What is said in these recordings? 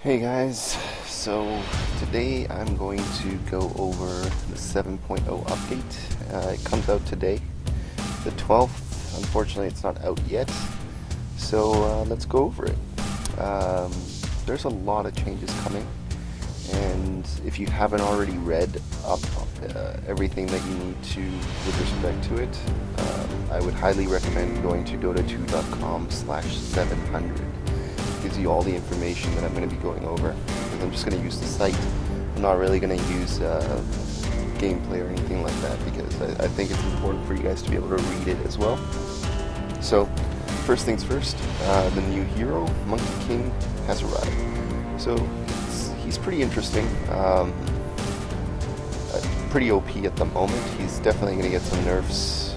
Hey guys, so today I'm going to go over the 7.0 update. It comes out today, the 12th. Unfortunately, it's not out yet, so let's go over it. There's a lot of changes coming, and if you haven't already read up everything that you need to with respect to it, I would highly recommend going to dota2.com/700. Gives you all the information that I'm going to be going over. And I'm just going to use the site. I'm not really going to use gameplay or anything like that because I think it's important for you guys to be able to read it as well. So, first things first, the new hero, Monkey King, has arrived. So, he's pretty interesting. Pretty OP at the moment. He's definitely going to get some nerfs,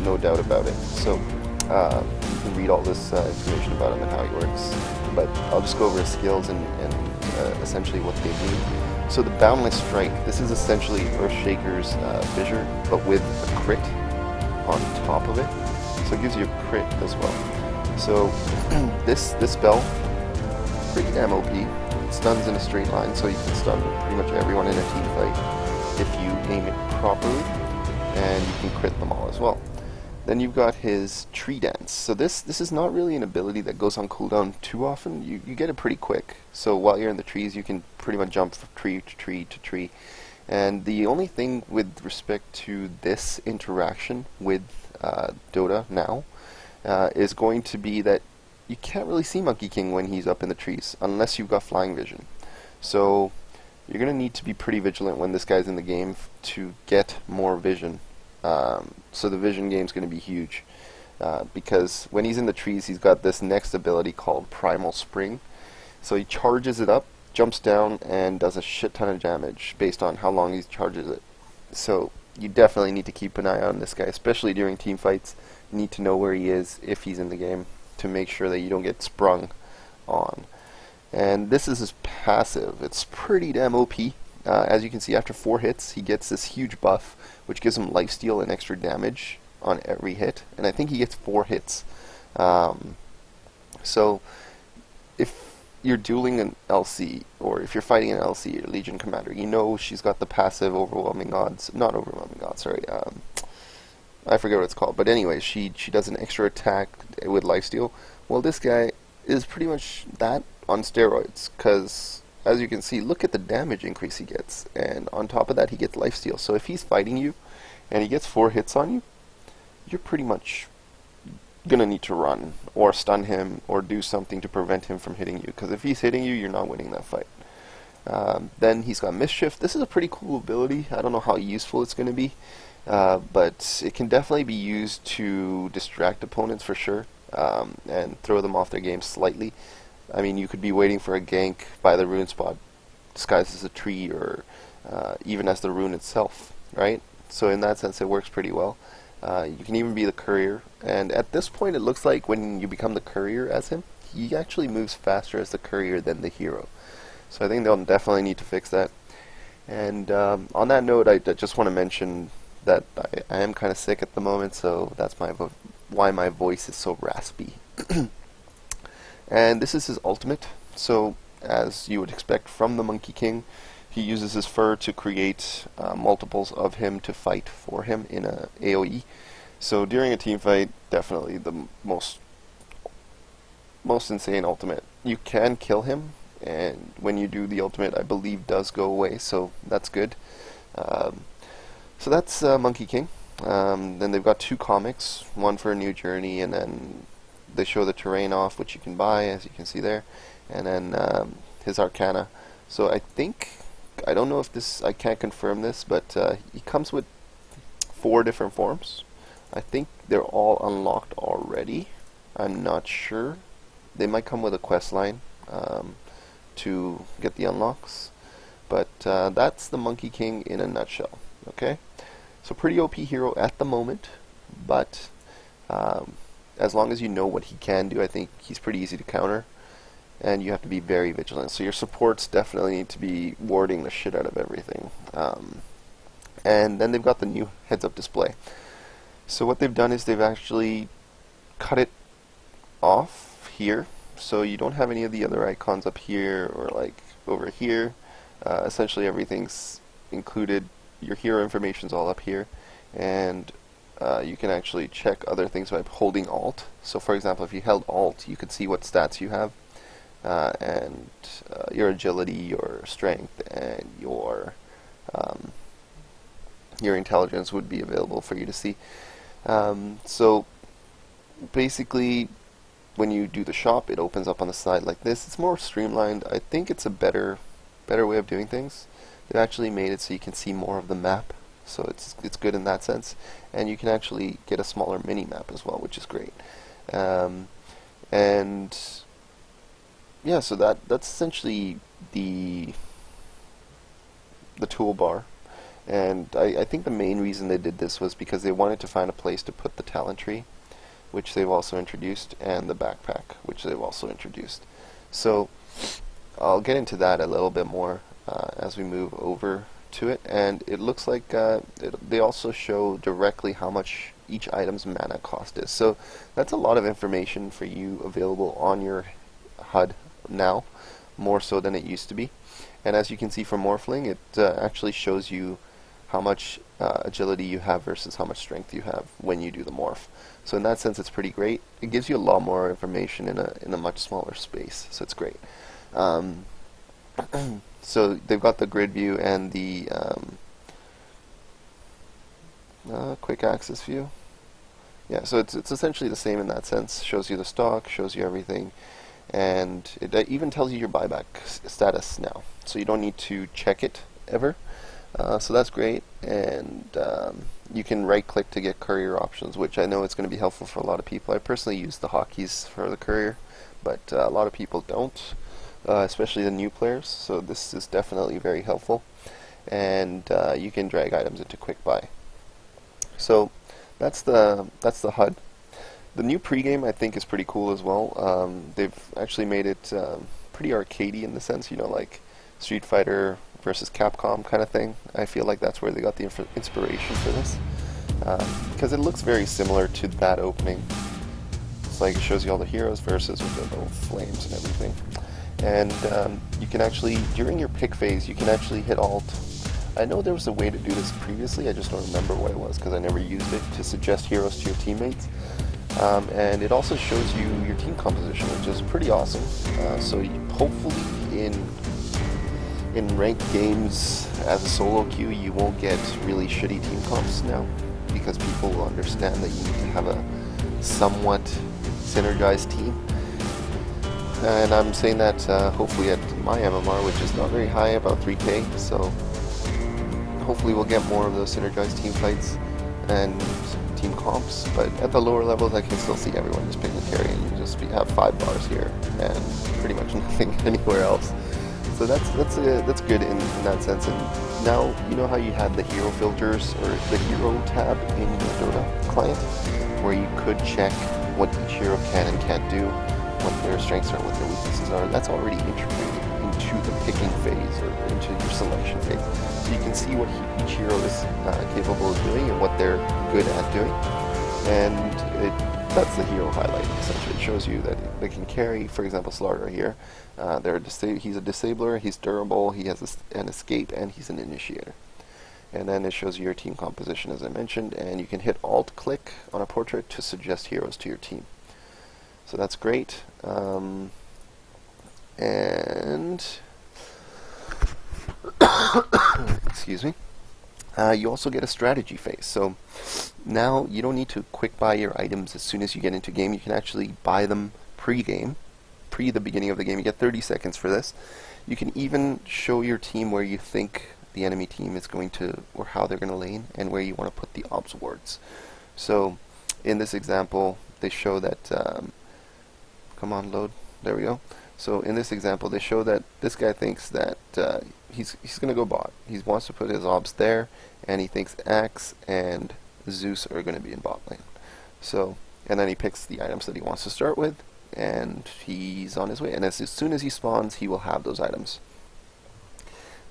no doubt about it. So, you can read all this information about him and how he works, but I'll just go over his skills and essentially what they do. So the Boundless Strike, this is essentially Earthshaker's Fissure, but with a crit on top of it, so it gives you a crit as well. So this spell, pretty damn OP. It stuns in a straight line, so you can stun pretty much everyone in a team fight if you aim it properly, and you can crit them all as well. Then you've got his Tree Dance. So this is not really an ability that goes on cooldown too often. You get it pretty quick. So while you're in the trees, you can pretty much jump from tree to tree to tree. And the only thing with respect to this interaction with Dota now is going to be that you can't really see Monkey King when he's up in the trees, unless you've got flying vision. So you're going to need to be pretty vigilant when this guy's in the game to get more vision. So the vision game is going to be huge because when he's in the trees, he's got this next ability called Primal Spring. So he charges it up, jumps down, and does a shit ton of damage based on how long he charges it. So you definitely need to keep an eye on this guy, especially during team fights. You need to know where he is if he's in the game to make sure that you don't get sprung on. And this is his passive. It's pretty damn OP. As you can see, after 4 hits, he gets this huge buff, which gives him lifesteal and extra damage on every hit. And I think he gets 4 hits. So, if you're dueling an LC, or if you're fighting an LC or Legion Commander, you know she's got the passive overwhelming odds. Not overwhelming odds, sorry. I forget what it's called. But anyway, she does an extra attack with lifesteal. Well, this guy is pretty much that on steroids, because as you can see, look at the damage increase he gets, and on top of that he gets lifesteal. So if he's fighting you and he gets 4 hits on you, you're pretty much gonna need to run or stun him or do something to prevent him from hitting you, because if he's hitting you, you're not winning that fight. Then he's got Mischief. This is a pretty cool ability. I don't know how useful it's going to be, but it can definitely be used to distract opponents for sure, and throw them off their game slightly. I mean, you could be waiting for a gank by the rune spot, disguised as a tree, or even as the rune itself, right? So in that sense, it works pretty well. You can even be the courier, and at this point, it looks like when you become the courier as him, he actually moves faster as the courier than the hero. So I think they'll definitely need to fix that. And on that note, I just want to mention that I am kind of sick at the moment, so that's why my voice is so raspy. And this is his ultimate. So, as you would expect from the Monkey King, he uses his fur to create multiples of him to fight for him in a AoE. So during a team fight, definitely the most insane ultimate. You can kill him, and when you do, the ultimate, I believe, does go away, so that's good. So that's Monkey King. Then they've got 2 comics, one for a new journey, and then they show the terrain off, which you can buy, as you can see there, and then his Arcana. So I don't know if this, I can't confirm this, but he comes with 4 different forms. I think they're all unlocked already. I'm not sure. They might come with a quest line to get the unlocks, but that's the Monkey King in a nutshell. Okay, so pretty OP hero at the moment, but as long as you know what he can do, I think he's pretty easy to counter, and you have to be very vigilant. So your supports definitely need to be warding the shit out of everything. And then they've got the new heads-up display. So what they've done is they've actually cut it off here So you don't have any of the other icons up here or like over here. Essentially everything's included. Your hero information's all up here, and you can actually check other things by holding Alt. So for example, if you held Alt, you could see what stats you have, and your agility, your strength, and your intelligence would be available for you to see. So basically, when you do the shop, it opens up on the side like this. It's more streamlined. I think it's a better way of doing things. They've actually made it so you can see more of the map, so it's good in that sense. And you can actually get a smaller mini map as well, which is great. And yeah, so that's essentially the toolbar. And I think the main reason they did this was because they wanted to find a place to put the talent tree, which they've also introduced, and the backpack, which they've also introduced. So I'll get into that a little bit more as we move over to it. And it looks like they also show directly how much each item's mana cost is. So that's a lot of information for you available on your HUD now, more so than it used to be. And as you can see from Morphling, it actually shows you how much agility you have versus how much strength you have when you do the morph. So in that sense, it's pretty great. It gives you a lot more information in a much smaller space, so it's great. So they've got the grid view and the quick access view. Yeah, so it's essentially the same in that sense. Shows you the stock, shows you everything, and it even tells you your buyback status now. So you don't need to check it ever. So that's great. And you can right-click to get courier options, which I know it's going to be helpful for a lot of people. I personally use the hotkeys for the courier, but a lot of people don't, especially the new players. So this is definitely very helpful. And you can drag items into quick buy. So that's the HUD. The new pregame I think is pretty cool as well. They've actually made it pretty arcadey in the sense, you know, like Street Fighter versus Capcom kind of thing. I feel like that's where they got the inspiration for this, because it looks very similar to that opening. It's like it shows you all the heroes versus with the little flames and everything. And you can actually, during your pick phase, you can actually hit Alt. I know there was a way to do this previously, I just don't remember what it was because I never used it, to suggest heroes to your teammates. And it also shows you your team composition, which is pretty awesome. So hopefully in ranked games as a solo queue, you won't get really shitty team comps now, because people will understand that you need to have a somewhat synergized team. And I'm saying that hopefully at my MMR, which is not very high, about 3k, so hopefully we'll get more of those synergized team fights and team comps. But at the lower levels, I can still see everyone just picking carry and you just have 5 bars here and pretty much nothing anywhere else. So that's good in that sense. And now you know how you had the hero filters or the hero tab in your Dota client, where you could check what each hero can and can't do, what their strengths are, what their weaknesses are. That's already integrated into the picking phase or into your selection phase. So you can see what each hero is capable of doing and what they're good at doing. And that's the hero highlight, essentially. It shows you that they can carry, for example, Slardar here. He's a disabler, he's durable, he has an escape, and he's an initiator. And then it shows you your team composition, as I mentioned, and you can hit Alt-click on a portrait to suggest heroes to your team. So that's great. And excuse me. You also get a strategy phase. So now you don't need to quick buy your items as soon as you get into game. You can actually buy them pre-game, pre the beginning of the game. You get 30 seconds for this. You can even show your team where you think the enemy team is going to, or how they're going to lane, and where you want to put the obs wards. So in this example, they show that, come on, load, there we go. So in this example, they show that this guy thinks that he's going to go bot. He wants to put his obs there, and he thinks Axe and Zeus are going to be in bot lane. So, and then he picks the items that he wants to start with, and he's on his way. And as soon as he spawns, he will have those items.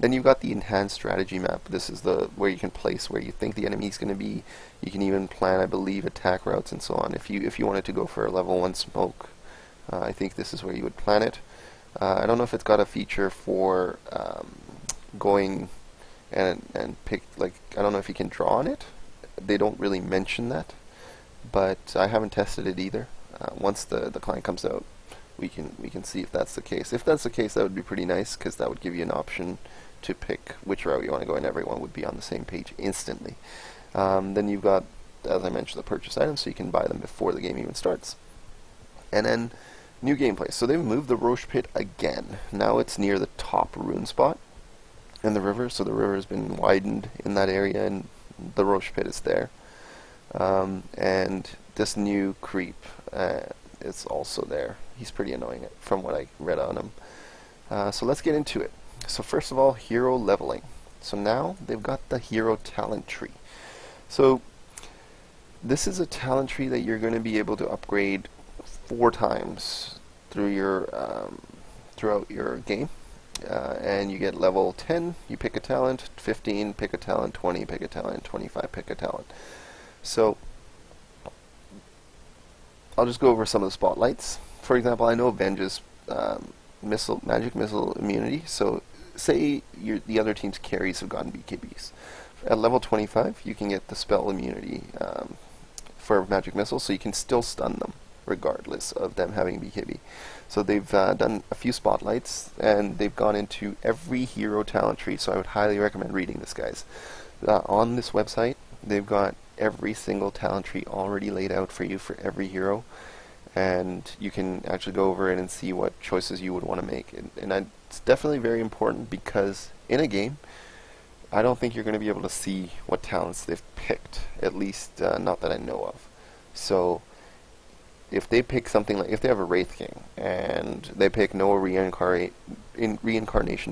Then you've got the enhanced strategy map. This is the where you can place where you think the enemy is going to be. You can even plan, I believe, attack routes and so on. If you wanted to go for a level 1 smoke, I think this is where you would plan it. I don't know if it's got a feature for going and pick, like, I don't know if you can draw on it. They don't really mention that, but I haven't tested it either. Once the client comes out, we can see if that's the case. If that's the case, that would be pretty nice, because that would give you an option to pick which route you want to go, and everyone would be on the same page instantly. Then you've got, as I mentioned, the purchase items, so you can buy them before the game even starts. And then new gameplay. So they've moved the Roche Pit again. Now it's near the top rune spot in the river, so the river has been widened in that area, and the Roche Pit is there. And this new creep is also there. He's pretty annoying from what I read on him. So let's get into it. So first of all, hero leveling. So now they've got the hero talent tree. So this is a talent tree that you're going to be able to upgrade 4 times through your throughout your game. And you get level 10, you pick a talent, 15, pick a talent, 20, pick a talent, 25, pick a talent. So I'll just go over some of the spotlights. For example, I know Venge's magic missile immunity. So say the other team's carries have gotten BKBs. At level 25, you can get the spell immunity for magic missile, so you can still stun them regardless of them having BKB. So they've done a few spotlights, and they've gone into every hero talent tree, so I would highly recommend reading this, guys. On this website, they've got every single talent tree already laid out for you for every hero, and you can actually go over it and see what choices you would want to make. And it's definitely very important, because in a game, I don't think you're going to be able to see what talents they've picked, at least not that I know of. So if they pick something like, if they have a Wraith King and they pick no reincarnation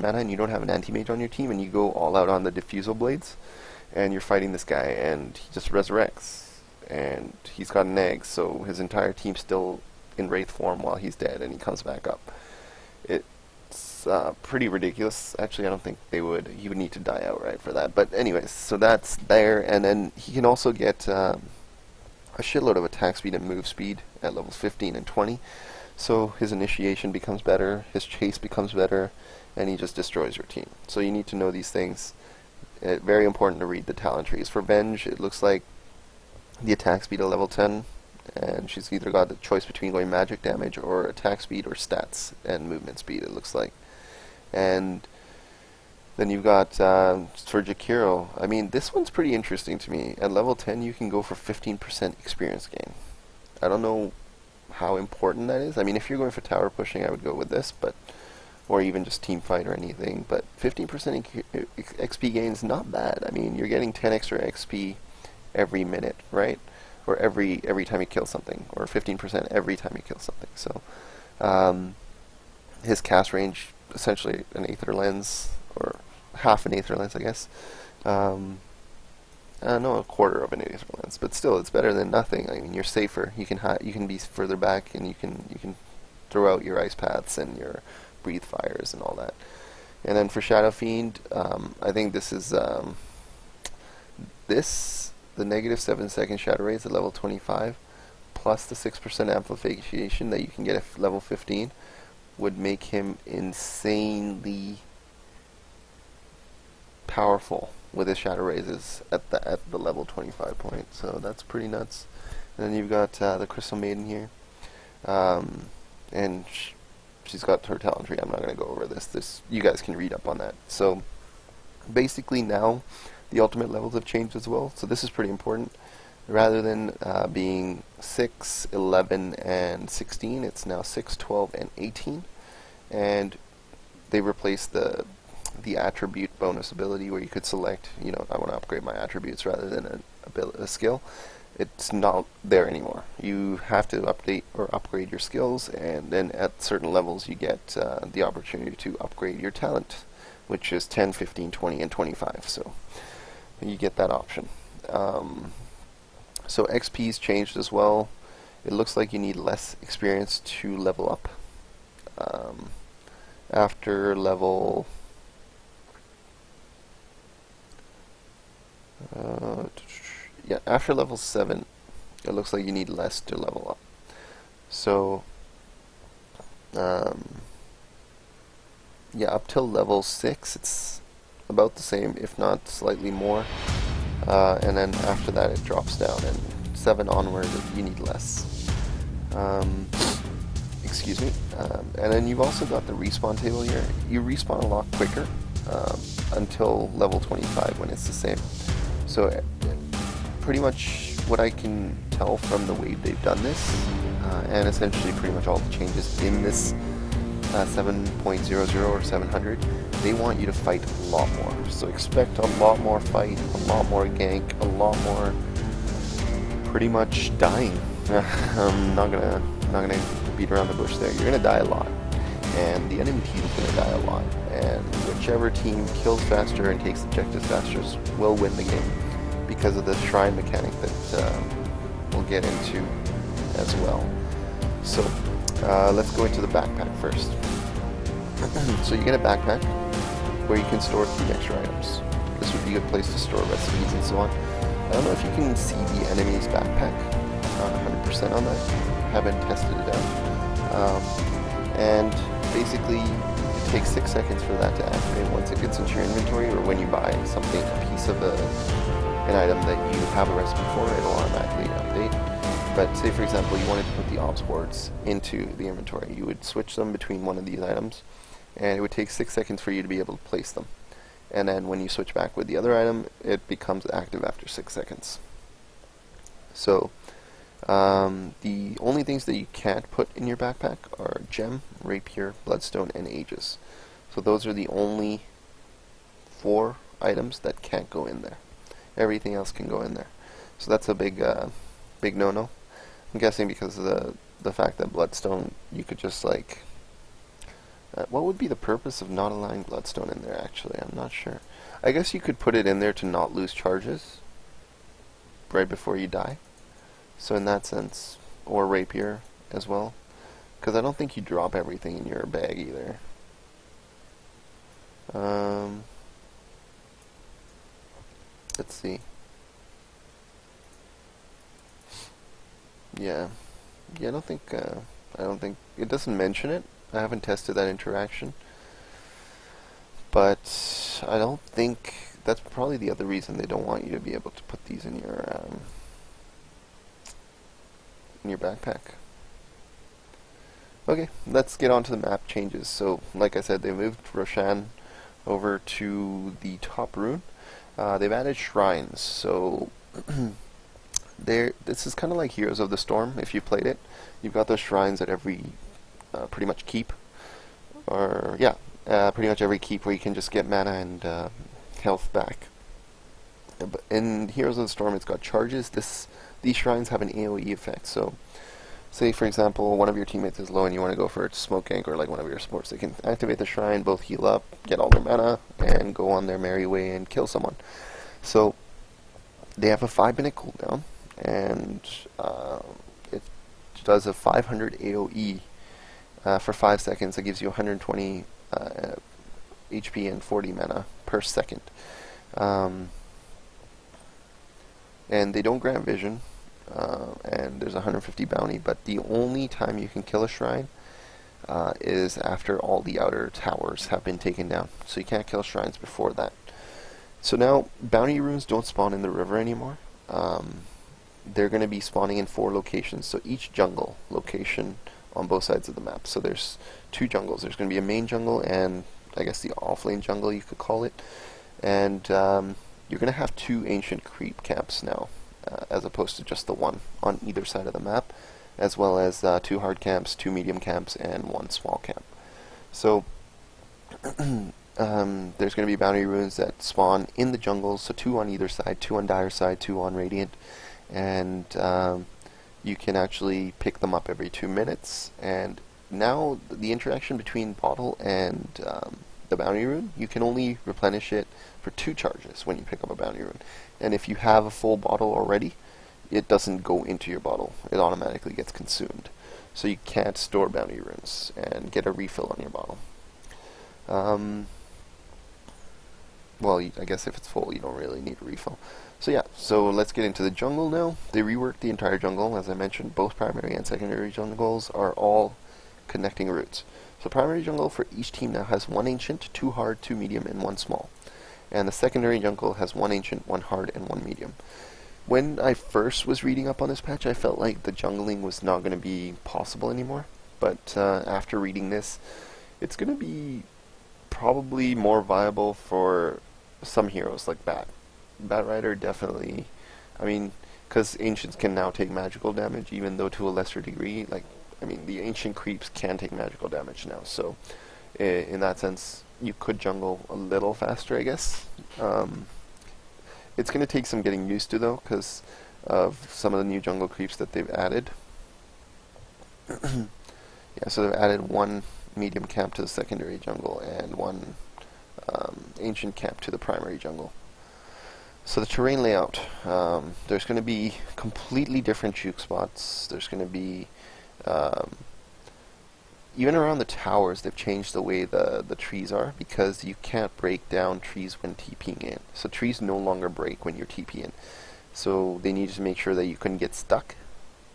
mana, and you don't have an anti-mage on your team, and you go all out on the diffusal blades, and you're fighting this guy, and he just resurrects, and he's got an egg, so his entire team's still in Wraith form while he's dead, and he comes back up. It's pretty ridiculous. Actually, I don't think he would need to die outright for that. But anyways, so that's there, and then he can also get a shitload of attack speed and move speed at levels 15 and 20. So his initiation becomes better, his chase becomes better, and he just destroys your team. So you need to know these things. Very important to read the talent trees. For Venge, it looks like the attack speed at level 10, and she's either got the choice between going magic damage or attack speed or stats and movement speed, it looks like. And then you've got for Jakiro, I mean, this one's pretty interesting to me. At level 10, you can go for 15% experience gain. I don't know how important that is. I mean, if you're going for tower pushing, I would go with this, but or even just team fight or anything. But 15% XP gain is not bad. I mean, you're getting 10 extra XP every minute, right? Or every time you kill something, or 15% every time you kill something. So his cast range, essentially an Aether Lens, or half an Aether Lens, I guess. No, a quarter of an Aether Lens, but still, it's better than nothing. I mean, you're safer. You can be further back, and you can throw out your ice paths and your breathe fires and all that. And then for Shadow Fiend, I think this is the negative 7-second Shadow Rays at level 25, plus the 6% amplification that you can get at level 15, would make him insanely powerful with his Shadow Rays at the level 25 point. So that's pretty nuts. And then you've got the Crystal Maiden here, and she's got her talent tree. I'm not going to go over this. You guys can read up on that. So basically now the ultimate levels have changed as well. So this is pretty important. Rather than being 6, 11, and 16, it's now 6, 12, and 18. And they replaced the attribute bonus ability where you could select, I want to upgrade my attributes rather than a skill. It's not there anymore. You have to update or upgrade your skills, and then at certain levels you get the opportunity to upgrade your talent, which is 10, 15, 20, and 25. So you get that option. So XP's changed as well. It looks like you need less experience to level up. After level after level 7, it looks like you need less to level up. So Um, yeah, up till level 6, it's about the same, if not slightly more. And then after that, it drops down, and 7 onward, you need less. Excuse me. And then you've also got the respawn table here. You respawn a lot quicker until level 25 when it's the same. So pretty much what I can tell from the way they've done this, and essentially pretty much all the changes in this 7.00 or 700, they want you to fight a lot more. So expect a lot more fight, a lot more gank, a lot more pretty much dying. I'm not gonna beat around the bush there. You're gonna die a lot, and the enemy team is gonna die a lot. And whichever team kills faster and takes objectives faster will win the game because of the shrine mechanic that we'll get into as well. So let's go into the backpack first. So you get a backpack where you can store 3 extra items. This would be a good place to store recipes and so on. I don't know if you can see the enemy's backpack. Not 100% on that. Haven't tested it out. And basically, it takes 6 seconds for that to activate once it gets into your inventory, or when you buy something, a piece of an item that you have a recipe for, it'll automatically update. But say for example you wanted to put the ops boards into the inventory, you would switch them between one of these items, and it would take 6 seconds for you to be able to place them. And then when you switch back with the other item, it becomes active after 6 seconds. So the only things that you can't put in your backpack are gem, rapier, bloodstone, and aegis. So those are the only 4 items that can't go in there. Everything else can go in there. So that's a big no-no. I'm guessing because of the fact that bloodstone, you could just like... what would be the purpose of not allowing bloodstone in there, actually? I'm not sure. I guess you could put it in there to not lose charges right before you die. So in that sense, or rapier as well. Because I don't think you drop everything in your bag either. Let's see. Yeah, I don't think it doesn't mention it. I haven't tested that interaction, but I don't think that's probably the other reason they don't want you to be able to put these in your backpack. Okay, let's get on to the map changes. So, like I said, they moved Roshan over to the top rune. They've added shrines, so this is kind of like Heroes of the Storm. If you played it, you've got those shrines at every pretty much keep, or yeah, pretty much every keep where you can just get mana and health back. But in Heroes of the Storm, it's got charges. These shrines have an AoE effect. So, say for example, one of your teammates is low and you want to go for a smoke gank or like one of your supports, they can activate the shrine, both heal up, get all their mana, and go on their merry way and kill someone. So they have a 5-minute cooldown, and it does a 500 AoE for 5 seconds. That gives you 120 HP and 40 mana per second. And they don't grant vision, and there's 150 bounty, but the only time you can kill a shrine is after all the outer towers have been taken down. So you can't kill shrines before that. So now, bounty runes don't spawn in the river anymore. They're going to be spawning in 4 locations, so each jungle location on both sides of the map. So there's 2 jungles. There's going to be a main jungle and I guess the offlane jungle, you could call it. And you're going to have 2 ancient creep camps now, as opposed to just the one on either side of the map, as well as 2 hard camps, 2 medium camps, and 1 small camp. So there's going to be bounty runes that spawn in the jungles, so 2 on either side, 2 on Dire side, 2 on Radiant, and you can actually pick them up every 2 minutes. And now the interaction between bottle and the bounty rune, you can only replenish it for 2 charges when you pick up a bounty rune. And if you have a full bottle already, it doesn't go into your bottle. It automatically gets consumed. So you can't store bounty runes and get a refill on your bottle. Well, I guess if it's full, you don't really need a refill. So yeah, so let's get into the jungle now. They reworked the entire jungle. As I mentioned, both primary and secondary jungles are all connecting roots. So primary jungle for each team now has 1 ancient, 2 hard, 2 medium, and 1 small. And the secondary jungle has 1 ancient, 1 hard, and 1 medium. When I first was reading up on this patch, I felt like the jungling was not going to be possible anymore. But after reading this, it's going to be probably more viable for some heroes like Bat. Bat Rider definitely, I mean, because Ancients can now take magical damage, even though to a lesser degree. Like, I mean, the Ancient creeps can take magical damage now, so in that sense, you could jungle a little faster, I guess. It's going to take some getting used to, though, because of some of the new jungle creeps that they've added. Yeah, so they've added 1 medium camp to the secondary jungle and 1 ancient camp to the primary jungle. So the terrain layout, there's going to be completely different juke spots. There's going to be, even around the towers, they've changed the way the trees are, because you can't break down trees when TPing in. So trees no longer break when you're TP in. So they needed to make sure that you couldn't get stuck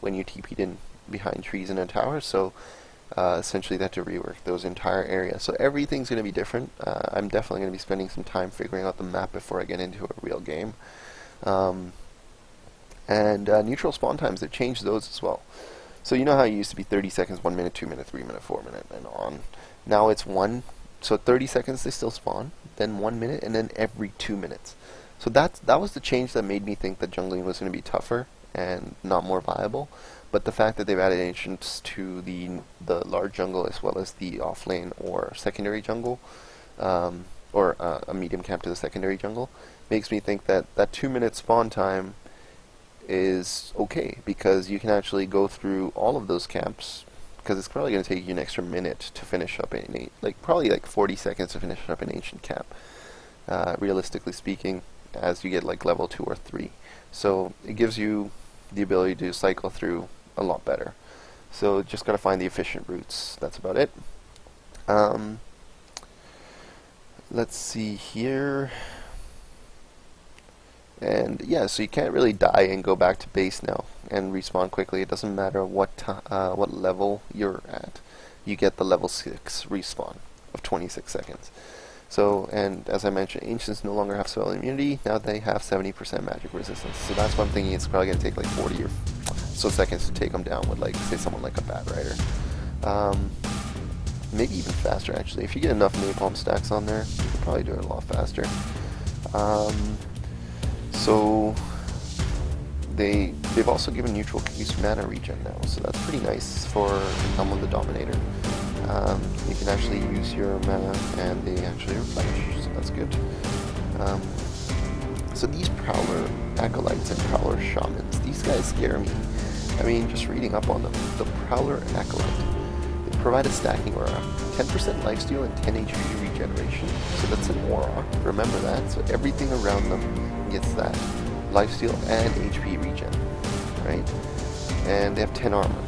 when you TP'd in behind trees in a tower. So essentially they had to rework those entire areas. So everything's going to be different. I'm definitely going to be spending some time figuring out the map before I get into a real game. And neutral spawn times, they've changed those as well. So you know how it used to be 30 seconds, 1 minute, 2 minute, 3 minute, 4 minute, and on. Now it's 1. So 30 seconds they still spawn, then 1 minute, and then every 2 minutes. So that was the change that made me think that jungling was going to be tougher and not more viable. But the fact that they've added ancients to the large jungle as well as the off lane or secondary jungle, or a medium camp to the secondary jungle, makes me think that that 2 minute spawn time is okay, because you can actually go through all of those camps, because it's probably going to take you an extra minute to finish up probably like 40 seconds to finish up an ancient camp, realistically speaking, as you get like level 2 or 3. So it gives you the ability to cycle through a lot better. So just got to find the efficient routes. That's about it. Let's see here. And yeah, so you can't really die and go back to base now and respawn quickly. It doesn't matter what level you're at. You get the level 6 respawn of 26 seconds. So, and as I mentioned, Ancients no longer have spell immunity. Now they have 70% magic resistance. So that's why I'm thinking it's probably going to take like 40 or so seconds to take them down with, like, say, someone like a Bat Rider. Maybe even faster, actually. If you get enough napalm stacks on there, you can probably do it a lot faster. So they've also given neutral use mana regen now, so that's pretty nice for Helm of the Dominator. You can actually use your mana and they actually replenish, so that's good. So these Prowler Acolytes and Prowler Shamans, these guys scare me. I mean, just reading up on them, the Prowler Acolyte, they provide a stacking aura, 10% lifesteal and 10 HP regeneration, so that's an aura, remember that, so everything around them gets that lifesteal and HP regen, right? And they have 10 armor.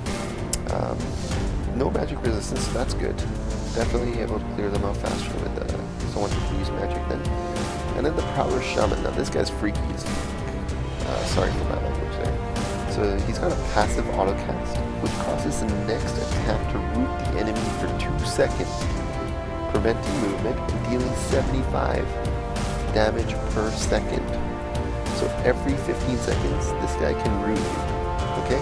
No magic resistance, so that's good. Definitely able to clear them out faster with someone who can use magic then. And then the Prowler Shaman, now this guy's freaky as fuck. Sorry for my language there. So he's got a passive autocast, which causes the next attack to root the enemy for 2 seconds, preventing movement and dealing 75 damage per second. So every 15 seconds, this guy can root you, okay?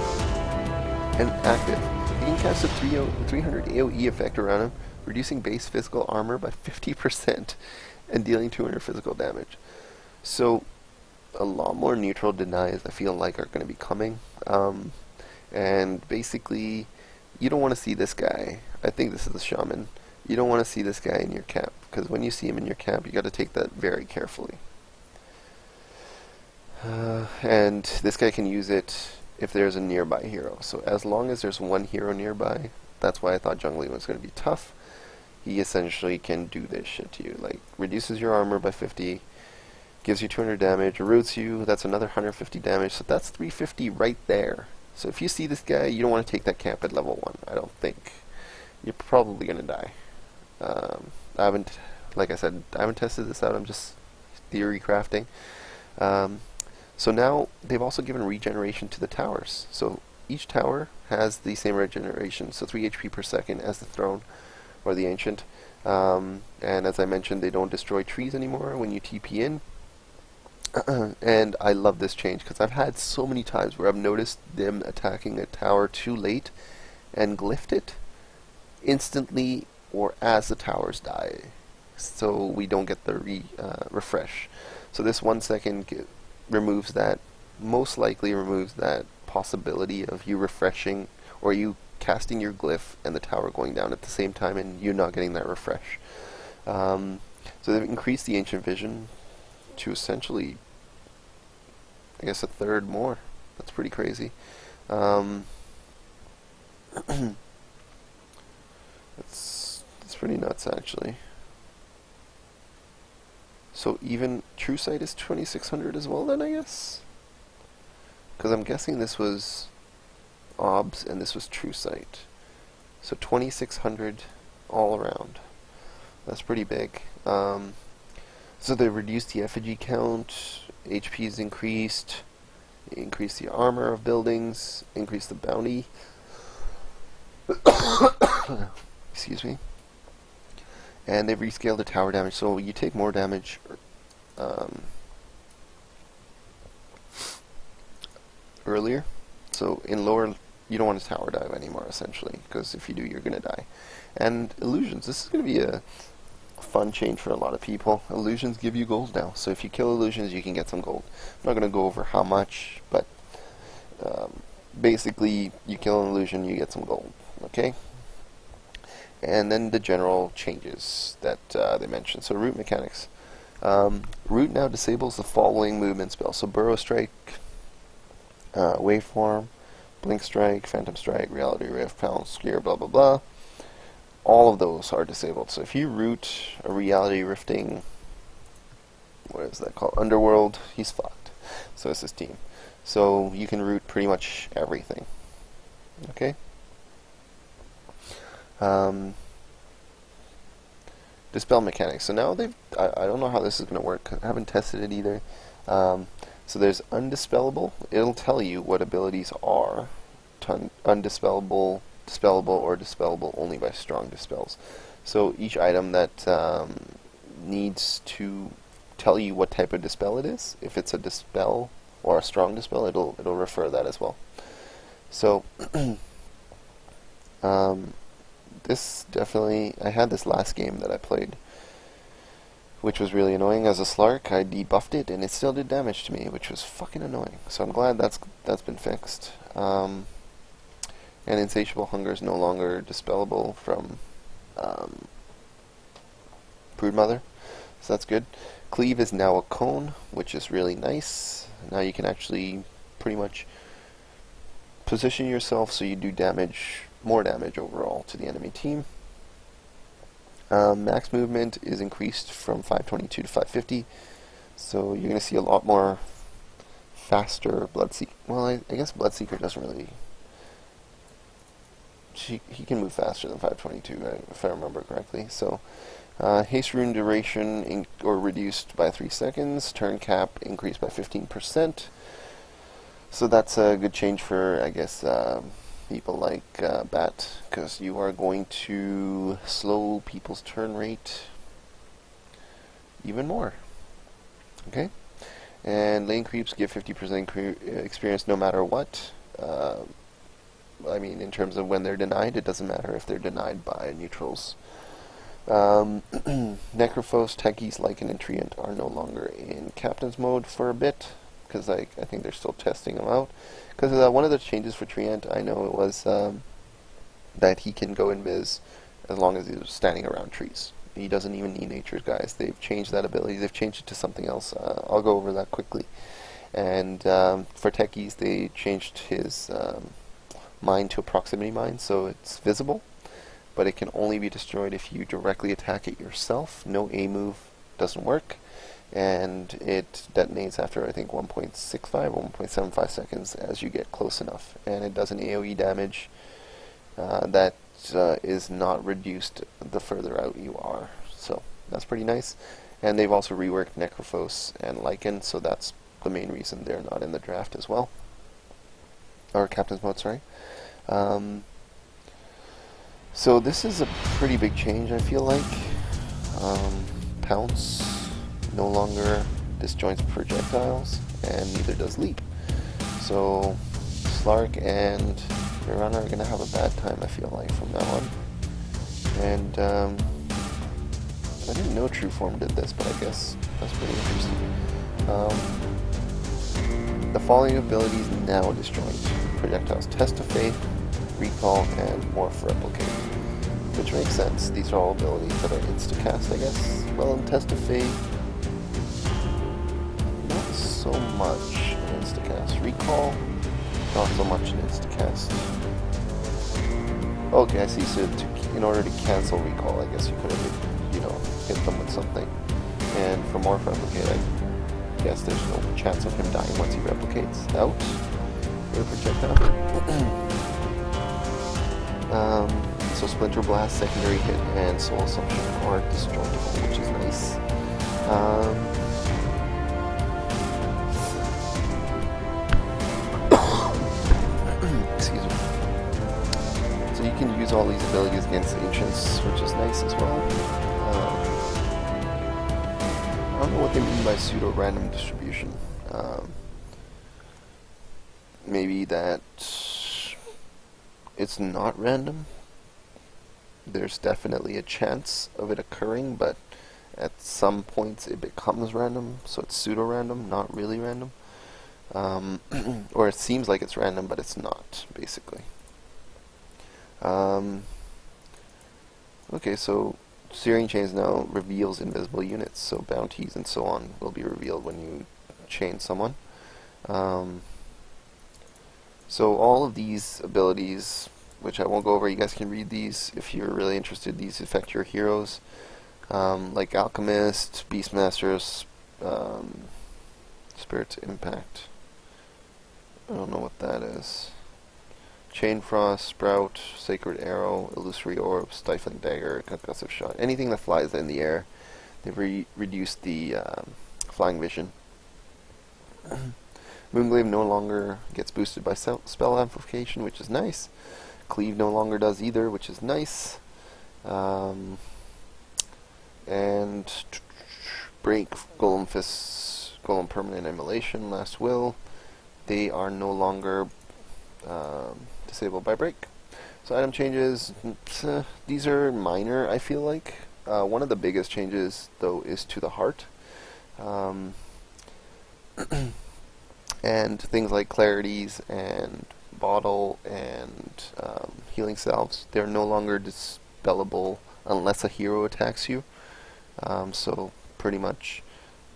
And active. He can cast a 300 AoE effect around him, reducing base physical armor by 50% and dealing 200 physical damage. So a lot more neutral denies I feel like are going to be coming. And basically, you don't want to see this guy. I think this is the Shaman. You don't want to see this guy in your camp, because when you see him in your camp, you got to take that very carefully. And this guy can use it if there's a nearby hero. So as long as there's one hero nearby, that's why I thought jungling was going to be tough. He essentially can do this shit to you. Like, reduces your armor by 50, gives you 200 damage, roots you, that's another 150 damage, so that's 350 right there. So if you see this guy, you don't want to take that camp at level 1, I don't think. You're probably going to die. I haven't, like I said, I haven't tested this out, I'm just theory crafting. So now, they've also given regeneration to the towers. So each tower has the same regeneration, so 3 HP per second as the throne or the ancient. And as I mentioned, they don't destroy trees anymore when you TP in. And I love this change because I've had so many times where I've noticed them attacking a tower too late and glyphed it instantly or as the towers die, so we don't get the refresh. So this 1 second removes that, most likely removes that possibility of you refreshing or you casting your glyph and the tower going down at the same time and you not getting that refresh. So they've increased the ancient vision to essentially, I guess, a third more. That's pretty crazy. It's pretty nuts, actually. So even True Sight is 2600 as well, then, I guess? Because I'm guessing this was OBS and this was True Sight. So 2600 all around. That's pretty big. So they reduced the effigy count, HP is increased, increased the armor of buildings, increased the bounty. Excuse me. And they've rescaled the tower damage, so you take more damage earlier. So in lower, you don't want to tower dive anymore, essentially, because if you do, you're going to die. And illusions, this is going to be a fun change for a lot of people. Illusions give you gold now, so if you kill illusions, you can get some gold. I'm not going to go over how much, but basically, you kill an illusion, you get some gold. Okay? And then the general changes that they mentioned. So root mechanics. Root now disables the following movement spells. So Burrow Strike, Waveform, Blink Strike, Phantom Strike, Reality Rift, Pounce, Gear, blah blah blah. All of those are disabled. So if you root a Reality Rifting, what is that called? Underworld, he's fucked. So is this team. So you can root pretty much everything. Okay? Dispel mechanics. So now I don't know how this is going to work. I haven't tested it either. So there's undispellable. It'll tell you what abilities are undispellable, dispellable, or dispellable only by strong dispels. So each item that needs to tell you what type of dispel it is, if it's a dispel or a strong dispel, it'll refer that as well. So this definitely, I had this last game that I played, which was really annoying. As a Slark, I debuffed it, and it still did damage to me, which was fucking annoying. So I'm glad that's been fixed. And Insatiable Hunger is no longer dispellable from Broodmother, so that's good. Cleave is now a cone, which is really nice. Now you can actually pretty much position yourself so you do damage, more damage overall to the enemy team. Max movement is increased from 522 to 550, so you're going to see a lot more faster Bloodseeker. Well, I guess Bloodseeker doesn't really... He can move faster than 522, if I remember correctly. So, haste rune duration or reduced by 3 seconds. Turn cap increased by 15%. So that's a good change for, I guess, people like Bat, because you are going to slow people's turn rate even more. Okay? And lane creeps give 50% experience no matter what. I mean, in terms of when they're denied, it doesn't matter if they're denied by neutrals. Necrophos, Techies, Lycan, and Treant are no longer in Captain's mode for a bit, because I think they're still testing them out. Because one of the changes for Treant, I know it was that he can go invis as long as he's standing around trees. He doesn't even need Nature's Guys. They've changed that ability. They've changed it to something else. I'll go over that quickly. And for Techies, they changed his mine to a proximity mine, so it's visible, but it can only be destroyed if you directly attack it yourself. No A move doesn't work, and it detonates after, I think, 1.65 or 1.75 seconds as you get close enough, and it does an AoE damage that is not reduced the further out you are, so that's pretty nice. And they've also reworked Necrophos and Lycan, so that's the main reason they're not in the draft as well. or captain's mode, sorry. Um, so this is a pretty big change, I feel like. Pounce no longer disjoints projectiles, and neither does leap. So Slark and Mirana are going to have a bad time, I feel like, from now on. And I didn't know True Form did this, but I guess that's pretty interesting. The following abilities now disjoint projectiles: Test of Faith, Recall, and Morph Replicate. Which makes sense. These are all abilities that are insta-cast, I guess. Well, in Test of Faith, not so much in insta-cast. Recall, not so much in insta-cast. Okay, I see. So in order to cancel Recall, I guess you could have, hit them with something. And for Morph Replicate, I guess there's no chance of him dying once he replicates out with a projectile. So Splinter Blast, Secondary Hit, and Soul Assumption are disjointable, which is nice. Excuse me. So you can use all these abilities against Ancients, which is nice as well. I don't know what they mean by pseudo-random distribution. Maybe that it's not random. There's definitely a chance of it occurring, but at some points it becomes random, so it's pseudo-random, not really random. Or it seems like it's random, but it's not, basically. Okay, so Searing Chains now reveals invisible units, so bounties and so on will be revealed when you chain someone. So all of these abilities, which I won't go over, you guys can read these if you're really interested. These affect your heroes, like Alchemist, Beastmasters, Spirit's Impact. I don't know what that is. Chain Frost, Sprout, Sacred Arrow, Illusory Orb, Stifling Dagger, Concussive Shot. Anything that flies in the air, they've reduced the flying vision. Moonglaive no longer gets boosted by spell amplification, which is nice. Cleave no longer does either, which is nice. And Break, Golem Fists, Golem Permanent Immolation, Last Will, they are no longer disabled by Break. So item changes, these are minor, I feel like. One of the biggest changes, though, is to the heart. And things like Clarities and Bottle and Healing Salves, they're no longer dispellable unless a hero attacks you. So pretty much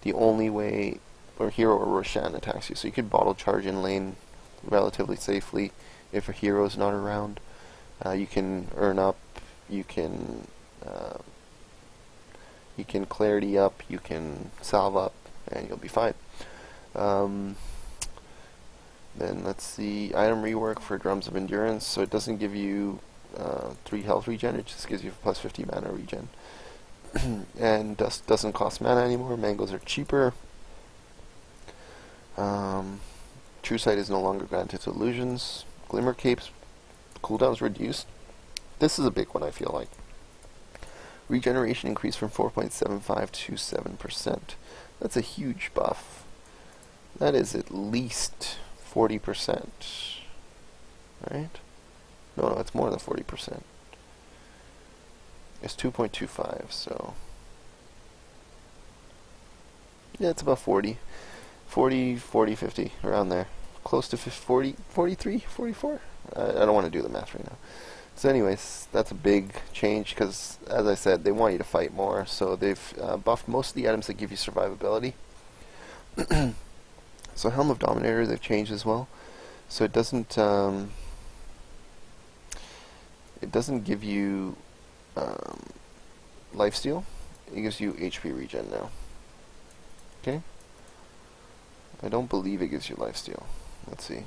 the only way, or hero or Roshan attacks you. So you could Bottle Charge in lane relatively safely if a hero is not around. You can earn up, you can Clarity up, you can Salve up, and you'll be fine. Then let's see, item rework for Drums of Endurance. So it doesn't give you 3 health regen, it just gives you plus 50 mana regen. And Dust doesn't cost mana anymore, Mangoes are cheaper. True Sight is no longer granted to illusions. Glimmer Capes, cooldowns reduced. This is a big one, I feel like. Regeneration increased from 4.75 to 7%. That's a huge buff. That is at least 40%, right? No, it's more than 40%. It's 2.25, so yeah, it's about 40, 50, around there. Close to 40, 43, 44? I don't want to do the math right now. So anyways, that's a big change because, as I said, they want you to fight more, so they've buffed most of the items that give you survivability. So Helm of Dominator they've changed as well. So it doesn't give you lifesteal. It gives you HP regen now. Okay? I don't believe it gives you lifesteal. Let's see.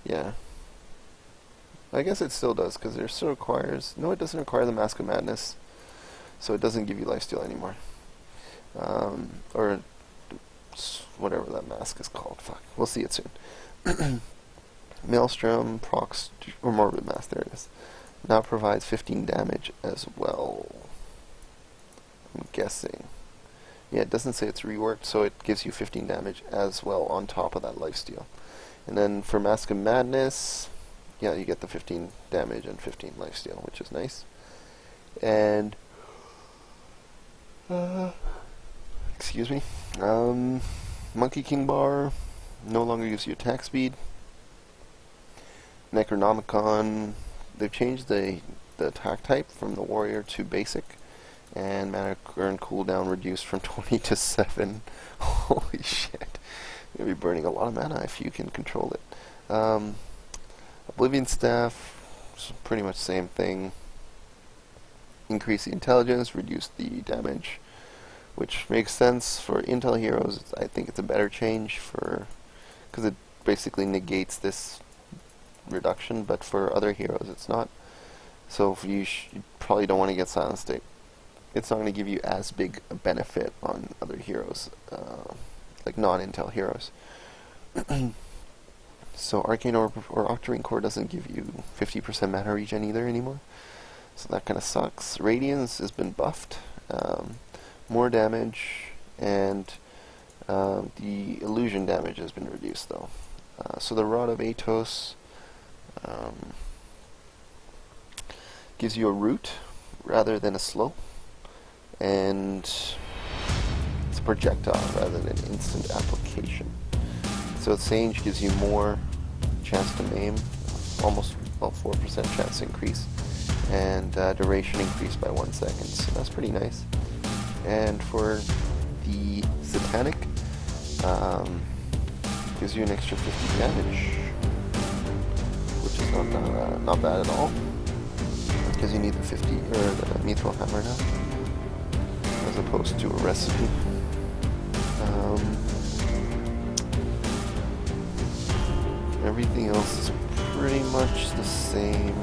Yeah. I guess it still does, because it still requires... No, it doesn't require the Mask of Madness. So it doesn't give you lifesteal anymore. or whatever that mask is called. Fuck, we'll see it soon. Maelstrom, Prox, or Morbid Mask, there it is. Now provides 15 damage as well. I'm guessing. Yeah, it doesn't say it's reworked, so it gives you 15 damage as well on top of that lifesteal. And then for Mask of Madness, yeah, you get the 15 damage and 15 lifesteal, which is nice. And excuse me. Monkey King Bar no longer gives you attack speed. Necronomicon, they've changed the attack type from the warrior to basic, and mana burn cooldown reduced from 20 to 7. Holy shit. You're going to be burning a lot of mana if you can control it. Oblivion Staff, pretty much same thing. Increase the intelligence, reduce the damage, which makes sense for intel heroes. I think it's a better change because it basically negates this reduction, but for other heroes it's not. So if you probably don't want to get Silent State. It's not going to give you as big a benefit on other heroes, like non-intel heroes. So Arcane Orb or Octarine Core doesn't give you 50% mana regen either anymore. So that kind of sucks. Radiance has been buffed. More damage, and the illusion damage has been reduced though. So the Rod of Atos gives you a root rather than a slow, and it's a projectile rather than instant application. So Sage gives you more chance to maim, almost 4% chance increase, and duration increased by 1 second, so that's pretty nice. And for the Satanic, gives you an extra 50 damage, which is not bad at all, because you need the 50 or the Mithril Hammer now, as opposed to a recipe. Everything else is pretty much the same.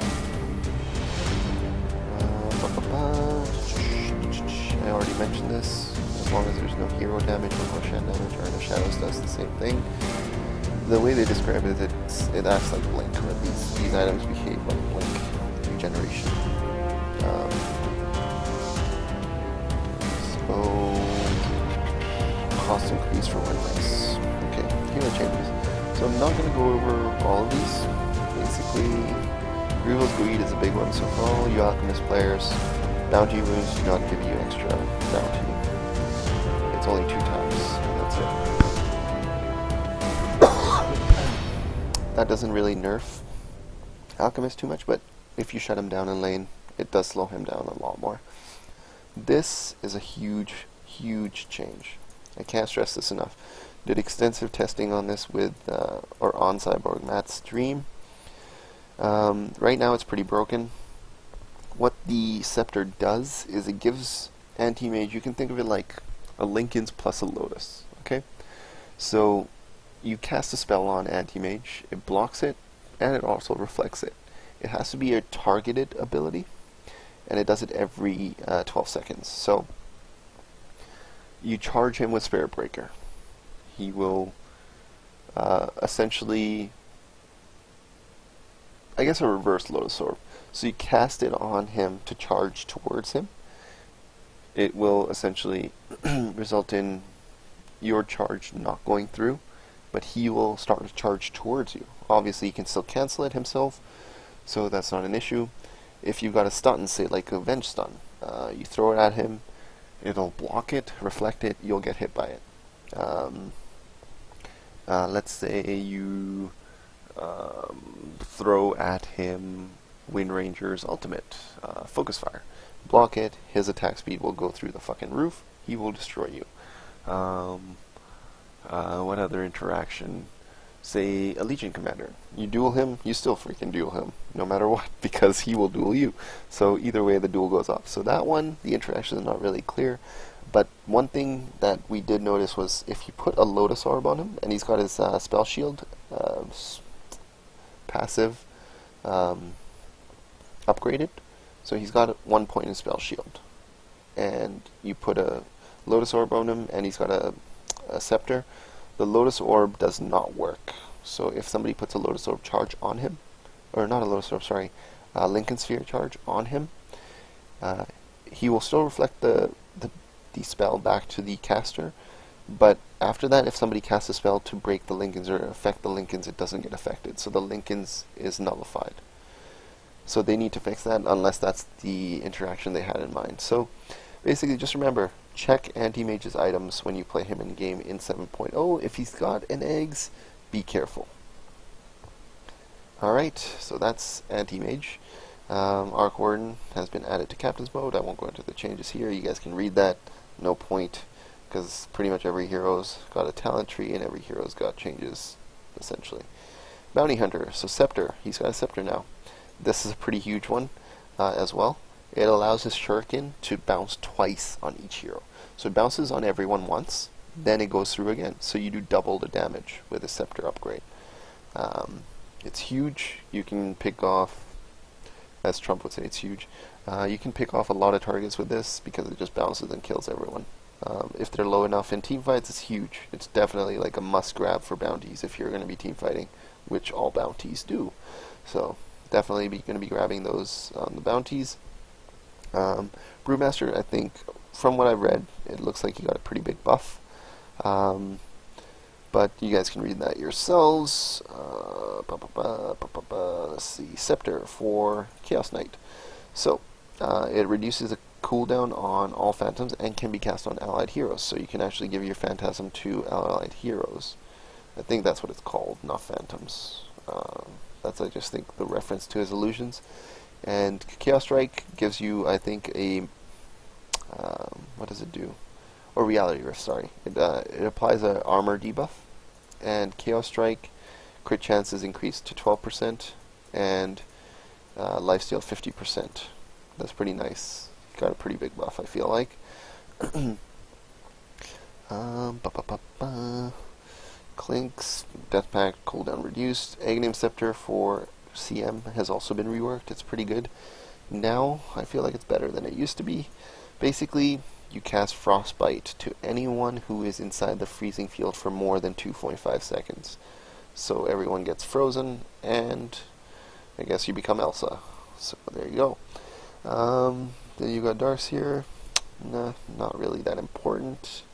I already mentioned this. As long as there's no hero damage or Roshan damage, or no Shadows does the same thing. The way they describe it, it acts like Blink, or these items behave like Blink regeneration. So cost increase for one nice. Okay, hero changes. So I'm not going to go over all of these. Basically, Regal's Greed is a big one. So for all you Alchemist players, bounty runes do not give you extra bounty. It's only 2 times, and that's it. That doesn't really nerf Alchemist too much, but if you shut him down in lane, it does slow him down a lot more. This is a huge, huge change. I can't stress this enough. Did extensive testing on this with, or on Cyborg Matt's stream. Right now it's pretty broken. What the Scepter does is it gives Anti-Mage, you can think of it like a Linken's plus a Lotus, okay? So you cast a spell on Anti-Mage, it blocks it, and it also reflects it. It has to be a targeted ability, and it does it every 12 seconds. So you charge him with Spirit Breaker. He will essentially, I guess, a reverse Lotus Orb. So you cast it on him to charge towards him. It will essentially result in your charge not going through, but he will start to charge towards you. Obviously he can still cancel it himself, so that's not an issue. If you've got a stun, say like a Venge Stun, you throw it at him, it'll block it, reflect it, you'll get hit by it. Let's say you throw at him Wind Ranger's ultimate, Focus Fire. Block it, his attack speed will go through the fucking roof, he will destroy you. What other interaction? Say a Legion Commander. You duel him, you still freaking duel him, no matter what, because he will duel you. So either way the duel goes off. So that one, the interaction is not really clear. But one thing that we did notice was if you put a Lotus Orb on him, and he's got his Spell Shield passive upgraded, so he's got 1 point in Spell Shield, and you put a Lotus Orb on him, and he's got a Scepter. The Lotus Orb does not work. So if somebody puts a Lotus Orb charge on him, or not a Lotus Orb, sorry, Lincoln Sphere charge on him, he will still reflect the spell back to the caster, but after that, if somebody casts a spell to break the Lincolns or affect the Lincolns, it doesn't get affected. So the Lincolns is nullified. So they need to fix that unless that's the interaction they had in mind. So basically, just remember, check Anti-Mage's items when you play him in game in 7.0. If he's got an eggs, be careful. Alright, so that's Anti-Mage. Arc Warden has been added to Captain's Mode. I won't go into the changes here. You guys can read that. No point, because pretty much every hero's got a talent tree and every hero's got changes, essentially. Bounty Hunter, so Scepter. He's got a Scepter now. This is a pretty huge one as well. It allows his Shuriken to bounce twice on each hero. So it bounces on everyone once, then it goes through again. So you do double the damage with a Scepter upgrade. It's huge. You can pick off, as Trump would say, it's huge. You can pick off a lot of targets with this because it just bounces and kills everyone. If they're low enough in team fights, it's huge. It's definitely like a must grab for bounties if you're going to be team fighting, which all bounties do. So definitely going to be grabbing those on the bounties. Brewmaster, I think, from what I've read, it looks like he got a pretty big buff. But you guys can read that yourselves. Let's see, Scepter for Chaos Knight. So it reduces the cooldown on all phantoms and can be cast on allied heroes. So you can actually give your phantasm to allied heroes. I think that's what it's called, not phantoms. That's, I just think, the reference to his illusions. And Chaos Strike gives you, I think, a what does it do? Or Reality Rift, sorry. It applies a armor debuff, and Chaos Strike crit chance is increased to 12%, and lifesteal 50%. That's pretty nice. Got a pretty big buff, I feel like. Clinks, Death Pact, cooldown reduced. Aghanim Scepter for CM has also been reworked. It's pretty good. Now, I feel like it's better than it used to be. Basically, you cast Frostbite to anyone who is inside the freezing field for more than 2.5 seconds. So everyone gets frozen, and I guess you become Elsa. So there you go. Then you got Darkseer. Nah, not really that important.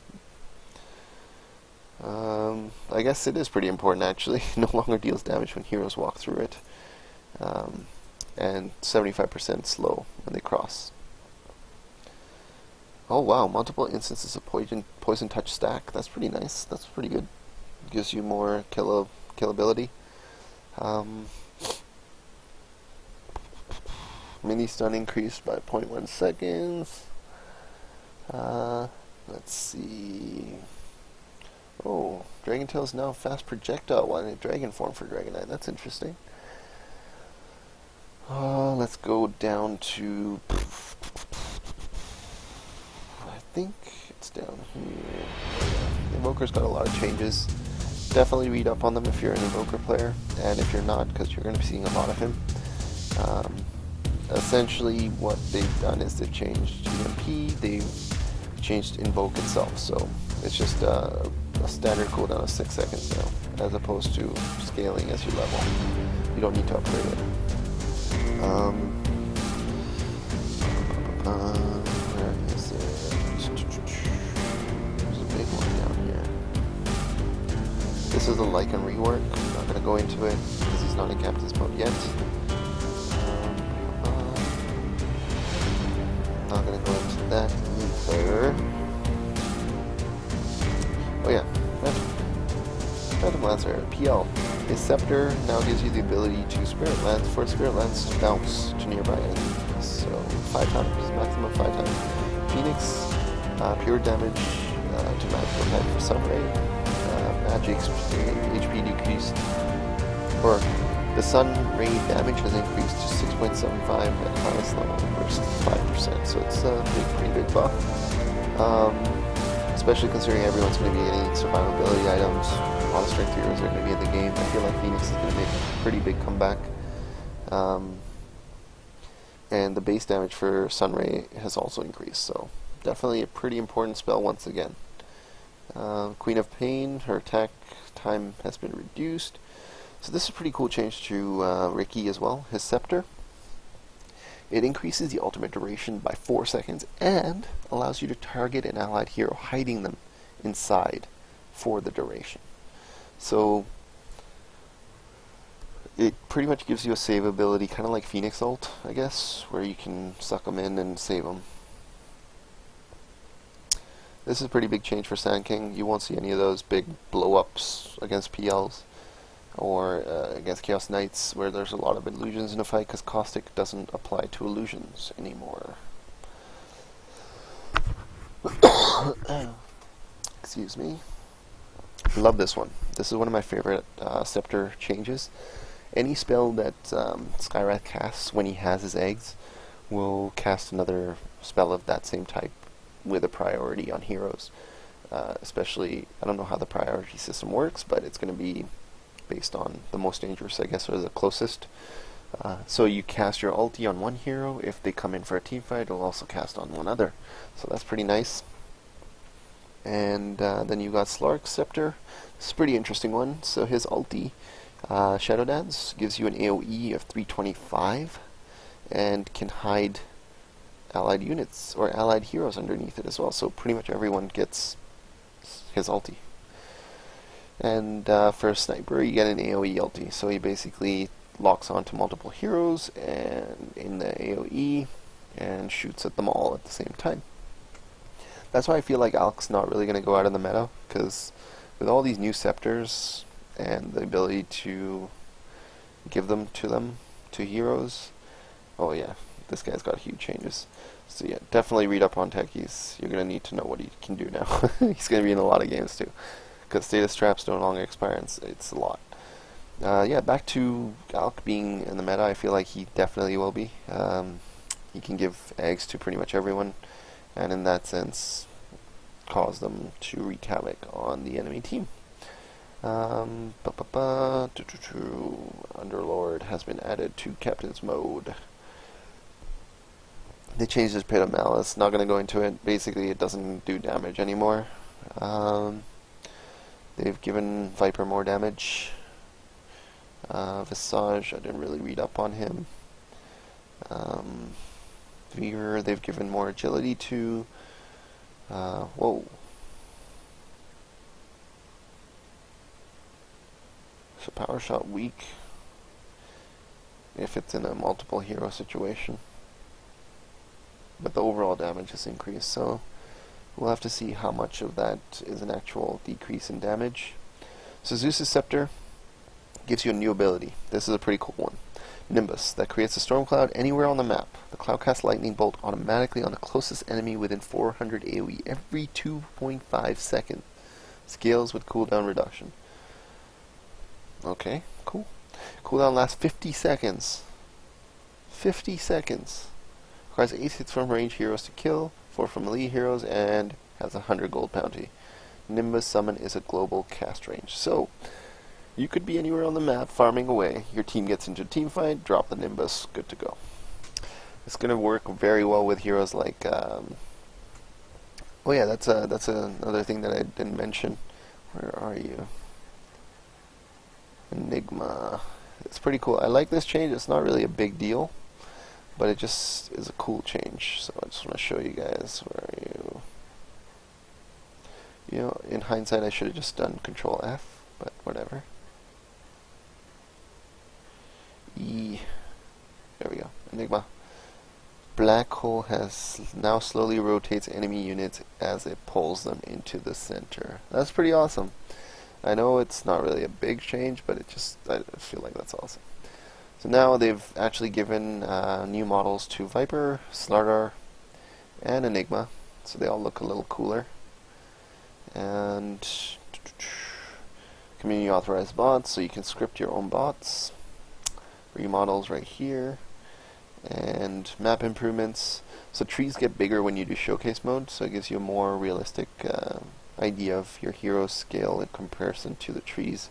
I guess it is pretty important, actually. No longer deals damage when heroes walk through it. And 75% slow when they cross. Oh wow, multiple instances of poison touch stack. That's pretty nice. That's pretty good. Gives you more killability. Mini stun increased by 0.1 seconds. Let's see. Oh, Dragon Tail is now fast projectile while in dragon form for Dragon Knight. That's interesting. Let's go down to, I think it's down here. Invoker's got a lot of changes. Definitely read up on them if you're an Invoker player, and if you're not, because you're going to be seeing a lot of him. Essentially, what they've done is they've changed EMP, they've changed Invoke itself, so it's just a standard cooldown of 6 seconds now, as opposed to scaling as you level. You don't need to upgrade it. Where is it? There's a big one down here. This is a Lycan rework. I'm not going to go into it because he's not in Captain's Mode yet. I'm not going to go into that either. Oh yeah, Phantom Lancer, PL. His Scepter now gives you the ability to Spirit Lance, for Spirit Lance to bounce to nearby enemies. So 5 times, maximum 5 times. Phoenix, pure damage to magical attack for Sunray. Magic HP decreased, or the Sun Ray damage has increased to 6.75 at highest level versus 5%. So it's a pretty big buff. Especially considering everyone's going to be getting survivability items. A lot of strength heroes are going to be in the game. I feel like Phoenix is going to make a pretty big comeback. And the base damage for Sunray has also increased, so definitely a pretty important spell once again. Queen of Pain, her attack time has been reduced. So this is a pretty cool change to Ricky as well. His Scepter. It increases the ultimate duration by 4 seconds and allows you to target an allied hero hiding them inside for the duration. So it pretty much gives you a save ability, kind of like Phoenix Ult, I guess, where you can suck them in and save them. This is a pretty big change for Sand King. You won't see any of those big blow-ups against PLs or against Chaos Knights where there's a lot of illusions in a fight, because Caustic doesn't apply to illusions anymore. Excuse me. Love this one. This is one of my favorite Scepter changes. Any spell that Skywrath casts when he has his eggs will cast another spell of that same type with a priority on heroes. Especially, I don't know how the priority system works, but it's going to be based on the most dangerous, I guess, or the closest. So you cast your ulti on one hero. If they come in for a team fight, it'll also cast on one other. So that's pretty nice. And then you got Slark's Scepter. This is a pretty interesting one. So his ulti, Shadow Dance, gives you an AoE of 325 and can hide allied units or allied heroes underneath it as well. So pretty much everyone gets his ulti. And for a sniper, you get an AoE ulti. So he basically locks onto multiple heroes and in the AoE and shoots at them all at the same time. That's why I feel like Alk's not really going to go out of the meta, because with all these new scepters and the ability to give them to heroes, oh yeah, this guy's got huge changes. So yeah, definitely read up on techies. You're going to need to know what he can do now. He's going to be in a lot of games too, because status traps no longer expire, and it's a lot. Yeah, back to Alk being in the meta, I feel like he definitely will be. He can give eggs to pretty much everyone, and in that sense, cause them to wreak havoc on the enemy team. Underlord has been added to Captain's Mode. They changed his Pit of Malice. Not going to go into it. Basically, it doesn't do damage anymore. They've given Viper more damage. Visage, I didn't really read up on him. Veer, they've given more agility to. Whoa. So Power Shot weak if it's in a multiple hero situation. But the overall damage is increased, so we'll have to see how much of that is an actual decrease in damage. So Zeus's Scepter gives you a new ability. This is a pretty cool one. Nimbus, that creates a storm cloud anywhere on the map. The cloud casts lightning bolt automatically on the closest enemy within 400 AoE every 2.5 seconds. Scales with cooldown reduction. Okay, cool. Cooldown lasts 50 seconds. 50 seconds. Requires 8 hits from range heroes to kill, 4 from melee heroes, and has a 100 gold bounty. Nimbus Summon is a global cast range. So, you could be anywhere on the map farming away. Your team gets into a team fight, drop the Nimbus, good to go. It's going to work very well with heroes like... oh yeah, that's another thing that I didn't mention. Where are you? Enigma. It's pretty cool. I like this change. It's not really a big deal, but it just is a cool change. So I just want to show you guys. Where are you? You know, in hindsight, I should have just done Control F, but whatever. E. There we go. Enigma. Black Hole has now slowly rotates enemy units as it pulls them into the center. That's pretty awesome. I know it's not really a big change, but I feel like that's awesome. So now they've actually given new models to Viper, Slardar, and Enigma. So they all look a little cooler. And community authorized bots, so you can script your own bots. Remodels right here. And map improvements. So trees get bigger when you do showcase mode, so it gives you a more realistic idea of your hero scale in comparison to the trees.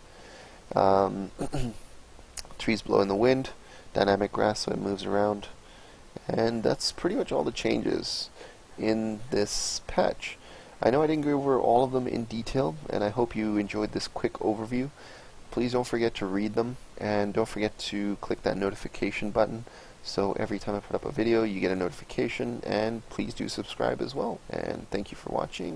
Trees blow in the wind, dynamic grass so it moves around, and that's pretty much all the changes. in this patch. I know I didn't go over all of them in detail, and I hope you enjoyed this quick overview. Please don't forget to read them, and don't forget to click that notification button so every time I put up a video you get a notification, and please do subscribe as well. And thank you for watching.